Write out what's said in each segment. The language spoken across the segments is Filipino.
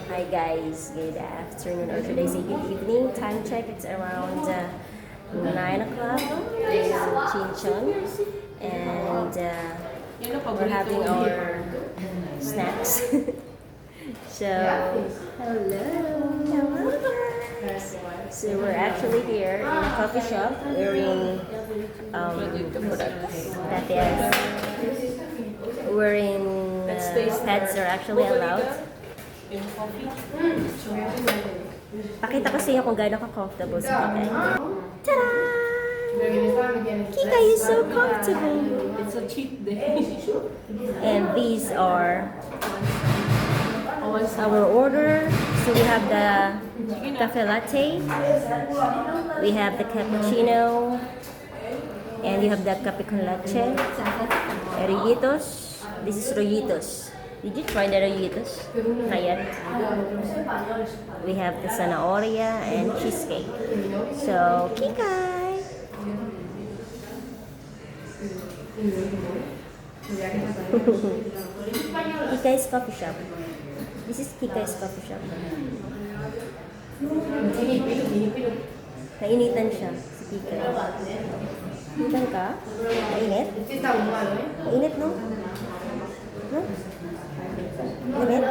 Hi guys, good afternoon or should I say good evening. Time check, it's around 9 o'clock in Chinchon. And we're having our snacks. So, hello guys. So we're actually here in a coffee shop wearing pets are actually allowed. Pakita ko sa inyo kung gaano ka-comfortable si Kikay. Ta-da! Kikay is so comfortable. It's a cheat day. And these are our order. So we have the cafe latte, we have the cappuccino, and you have the cafe con leche, rollitos. This is rollitos. Did you try the rollitos? Not yet. We have the zanahoria and cheesecake. So, Kikay! Kikay's coffee shop. This is Kikay's coffee shop. Nainitan siya, si Kikay. Nainitan ka? Nainit? Nainit, no? No? Nainit?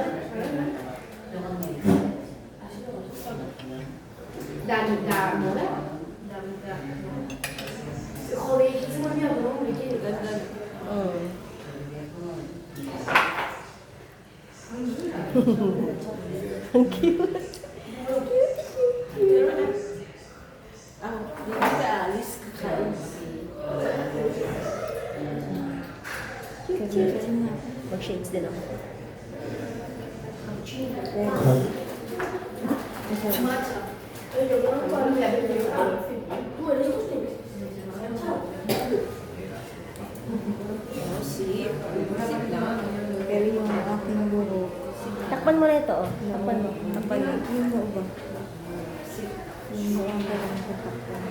Ang cute. Cute. Mag-shades din ako. Pero yung aking buhok, Takpan mo na ito, oh. Takpan mo. Takpan mo. yung buhok ba? Yung buhok ang kailangan ko takpan.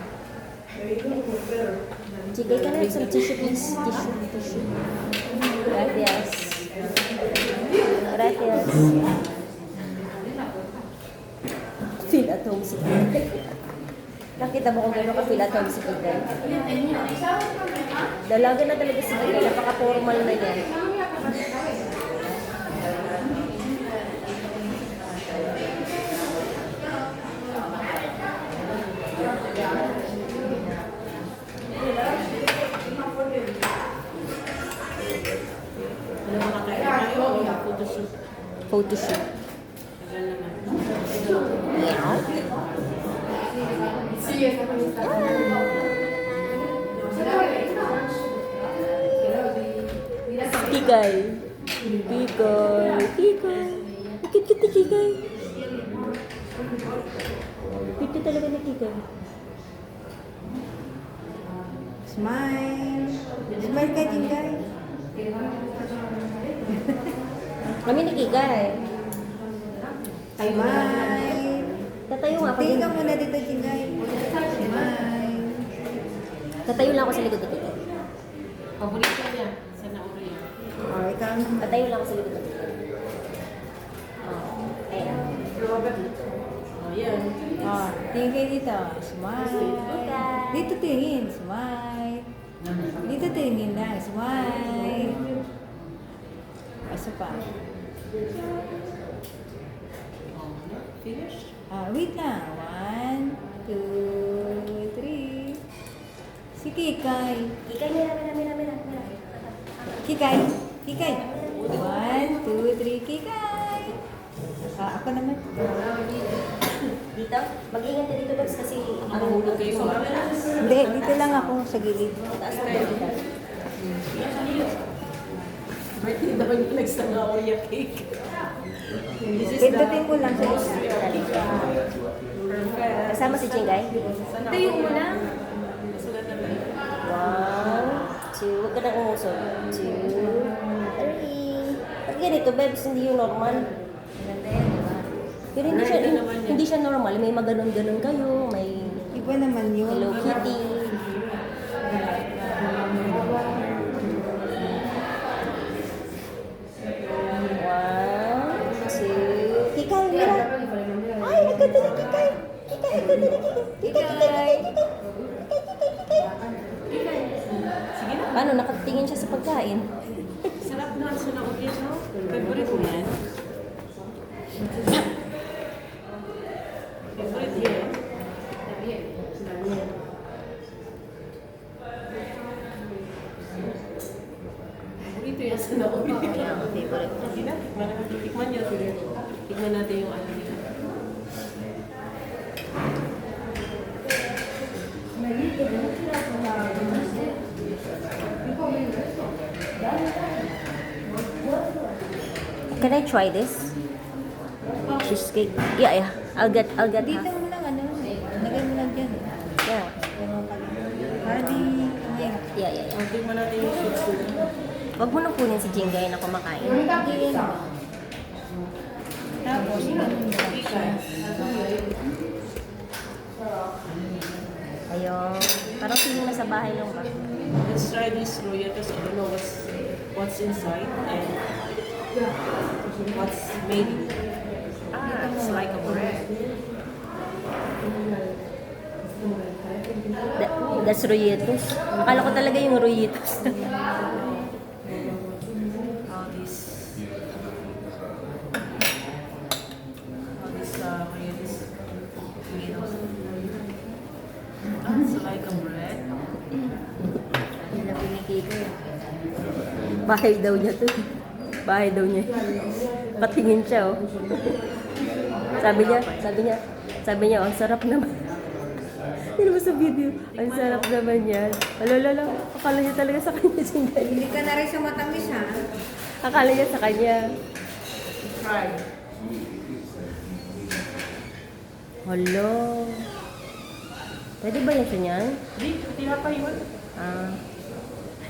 Sige, can I have some tissue, please? Tissue. Gracias. Gracias. Feel at home si Kikay. Nakita mo kung gano'n ka feel at home si Kikay. Dalaga na talaga si Kikay. Napaka-formal na yan. Photoshoot. Meow. Kikay. Kikay. Cute ni Kikay. Cute talaga ni Kikay. Smile! Smile ka din, guys. Kami ni Kikay. Smile! Tatayo nga ako. Tingin ka muna dito, Jingay. Smile! Tatayo lang ako sa likod ni Kikay. Paborito niya, zanahoria. O, ikaw. Tatayo lang ako sa likod ni Kikay. Ayan. Oh, yan. O, tingin kayo dito. Smile! Dito tingin. Smile! Dito tingin na. Smile! Asa pa? Finish? Wait lang. 1, 2, 3. Si Kikay. Kikay, mira. Kikay. Kikay. 1, 2, 3. Kikay. Ako naman. Dito? Mag-ingat ka dito, Babs, kasi Mahulog kayo sa camera. Hindi, dito lang ako sa gilid. taas na dito. Birthday daw yung nag-zanahoria cake. This is Pindutin ko lang sa isa. perfect. Kasama si Jingay. Tayo mo na. Sulat na ba? 1, 2, huwag ka nang umusog. 2, 3. Pag ganito, Babs, hindi yung normal. Pero hindi siya normal. May maganon-ganon kayo, may Iba naman yun. Hello Kitty. dali, kikay. Kikay, ito, dali, kikay. Kikay. Sige na. Paano, nakatingin siya sa pagkain? Sarap na sa naugit, no? Favorite mo yan? Favorite yan? Favorite yan sa naugit. Ayan, favorite. Sige na, tikman niyo. Tikman natin yung ano nila. Can I try this? Cheesecake. Yeah, yeah. I'll get Dito half. mo lang ano, lagay mo lang dyan. Yeah. Para di, ngayon. Yeah, yeah, yeah. Oh, tikman natin yung soup food. Wag mo nang kunin si Jingay na kumakain. Hindi yan. Tapos, ganun mo lang siya. Ayun. Parang feeling na sa bahay lang ba? Let's try this royatos. I don't know what's inside and what's made. Ah, it's like a bread. That's Royetos. Akala ko talaga yung Royetos. How this royatos made of. Ah, it's like a bread. Yun ang pinikita eh. Bahay daw niya to. Bahay daw niya. Patingin siya oh. Sabi niya, oh, sarap naman. Hindi mo sa video. Ang sarap naman yan. Alala, akala niya talaga sa kanya single. Hindi ka na rin sa matamis ha. Akala niya sa kanya. Try. Hello. Pwede ba yan sa niyan? Di, tinapay yun. Ah.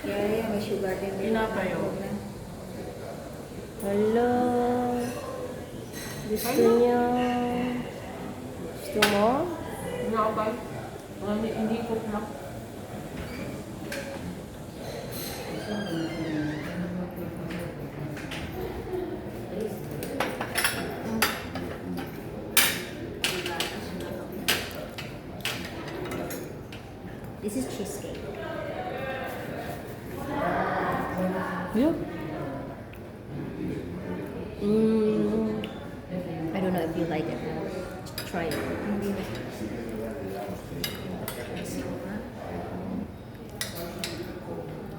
Kaya yan, may sugar din. Tinapay yun. Hello. Gusto niyo? Gusto mo? Tinapay. Hindi ko na. This is cheesecake. Yeah. I don't know if you like it. Try it.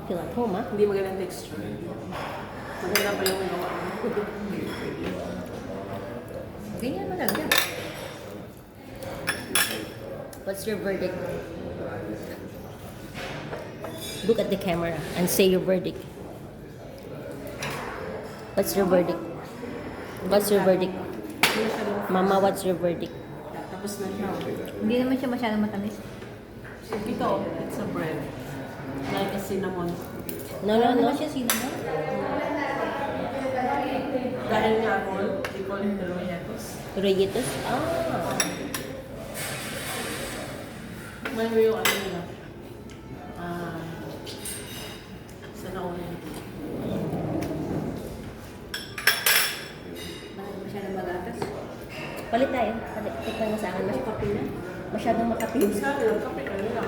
Feel at home, ah? Hindi magandang texture. Maganda pa yung gawa. Ganyan mo lang yan. What's your verdict? Look at the camera and say your verdict. What's your verdict? What's your verdict? Mama, what's your verdict? Tapos na siya. Hindi naman siya masyadong matamis. Ito, it's a bread. Like a cinnamon. No, Wala no, no. naman siya cinnamon. Dahil nga ako, they call it the royatos. Royetos? Ah. May mo yung ano nila. Sa nauna. Bakit masyadong magatas? Palit tayo. Tikman mo sa akin. Masyadong makapil. Sa akin, kape ka nila.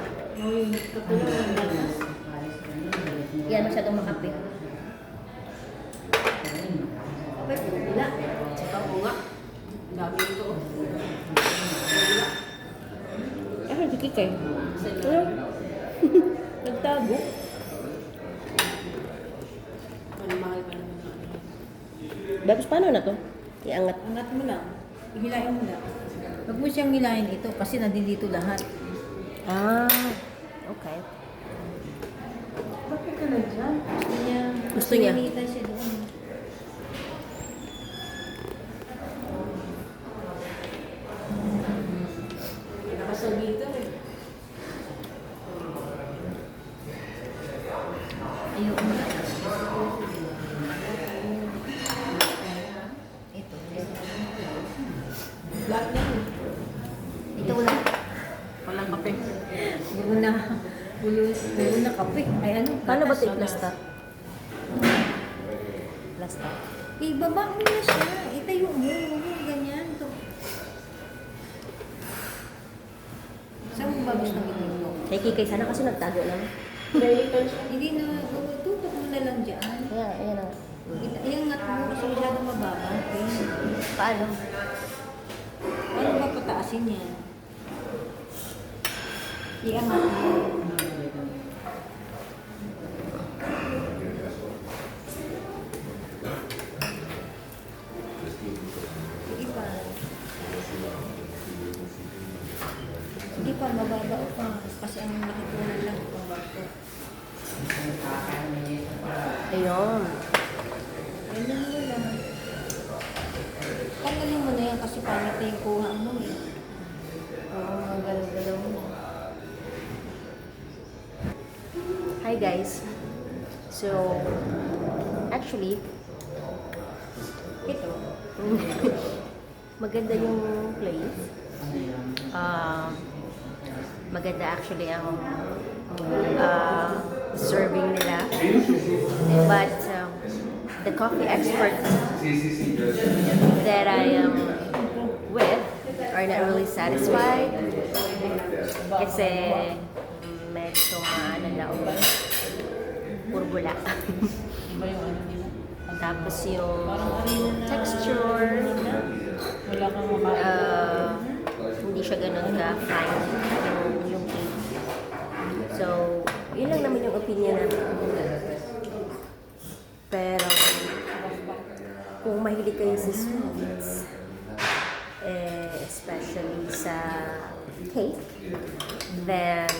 Kape na lang gatas. Yan, masyadong makapil. Kapag wala. Saka po nga. Dami ito. Ay, hindi kikay. Nagtago. Mahal pa naman na ano. Tapos paano na to? Iangat. Angat mo lang. Hilahin mo lang. Huwag mo siyang hilahin ito kasi nandito lahat. Ah. Okay. Bakit ka na dyan? Gusto niya. Sinilitan siya doon. Nakasal dito eh. Ayoko mo lang. Ito. Black na yun. Ito wala. Walang kape. Puro na. Puro na kape. Ay ano? Paano ba ito gatas. i-plasta? Plasta. Ibaba mo na siya. Itayo mo. Huwag mo ganyan. Ito. Kikay sana kasi nagtago lang. Naiitan siya. Hindi na, tutok mo na lang dyan. Ayan, ayan na. Iangat mo kasi masyadong mababa. Okay. Paano? Paano ba pataasin yan? Iangat mo. Sige pa. Sige pa, mababa pa. Kasi ang nakikunan lang itong barko. Ayun. Ganyan mo lang. Tanggalin mo na yan kasi pangit na yung kuha mo eh. Oo, ang galaw-galaw mo. Hi guys. So, actually, ito. Maganda yung place. Maganda actually ang serving nila. But the coffee expert that I am with are not really satisfied. Kasi medyo maano daw. Puro bula. Iba yung ano nila. Tapos yung Parang arena na. texture, Wala kang makain. hindi siya ganun ka-fine yung cake. So, yun lang naman yung opinion namin. Pero, kung mahilig kayo sa sweets, especially sa cake, then,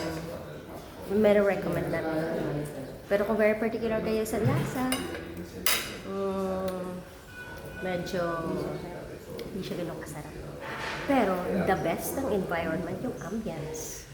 meron recommend namin. Pero kung very particular kayo sa lasa, medyo hindi siya ganun kasarap. Pero, the best ng environment, yung ambience.